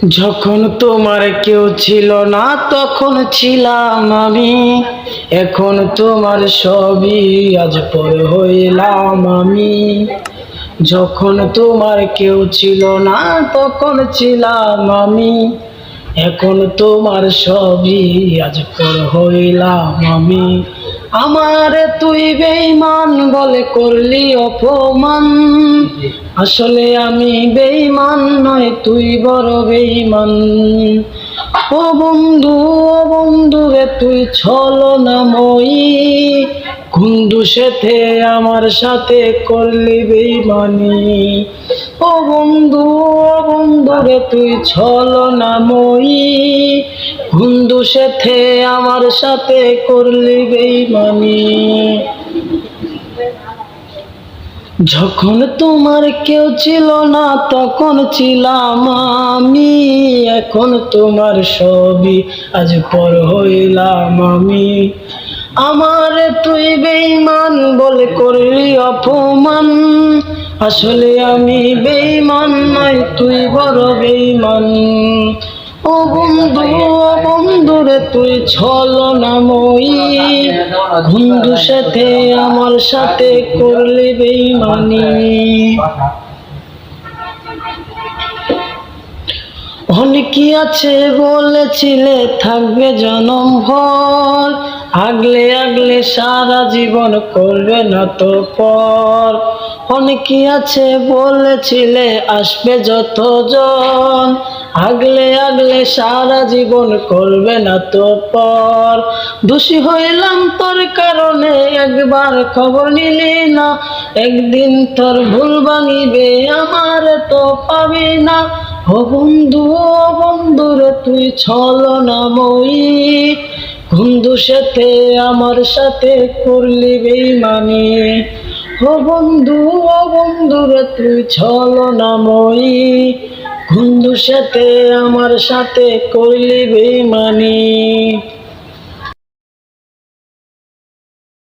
যখন তোমার কেউ ছিল না তখন ছিলাম আমি, এখন তোমার সবই আজ পর হইলাম আমি। যখন তোমার কেউ ছিল না তখন ছিলাম আমি, এখন তোমার সবই আজ পর হইলাম আমি। আমারে তুই বেঈমান বলে করলি অপমান, আসলে আমি বেঈমান নয় তুই বড় বেঈমান। ও বন্ধু, ও বন্ধু রে তুই ছলনাময়ী, কোন দোষেতে আমার সাথে করলি বেঈমানি। ও বন্ধু, ও বন্ধু রে তুই ছলনাময়ী, কোন দোষেতে আমার সাথে করলি বেঈমানি। যখন তোমার কেউ ছিল না তখন ছিলাম আমি, এখন তোমার সবই আজ পর হইলাম আমি। আমারে তুই বেঈমান বলে করলি অপমান, আসলে আমি বেঈমান নয় তুই বড় বেঈমান। ও বন্ধু, ও বন্ধু রে তুই ছলনাময়ী, বন্ধু সাথে আমার সাথে করলি বেঈমানি। অনেকই আছে বলেছিলে থাকবে জনম ভর, আগলে আগলে সারা জীবন করবে না তো পর। অনেকই আছে বলেছিলে আসবে যতজন, আগলে আগলে সারা জীবন করবে না তো পর। দোষী হইলাম তোর কারণে একবার খবর নিলি না, একদিন তোর ভুল ভাঙিবে আমার তো পাবি না। ও বন্ধু, ও বন্ধু রে তুই ছলনাময়ী, কোন দোষেতে আমার সাথে করলি বেঈমানি। ও বন্ধু, ও বন্ধু রে তুই ছলনাময়ী, কোন দোষেতে আমার সাথে করলি বেঈমানি।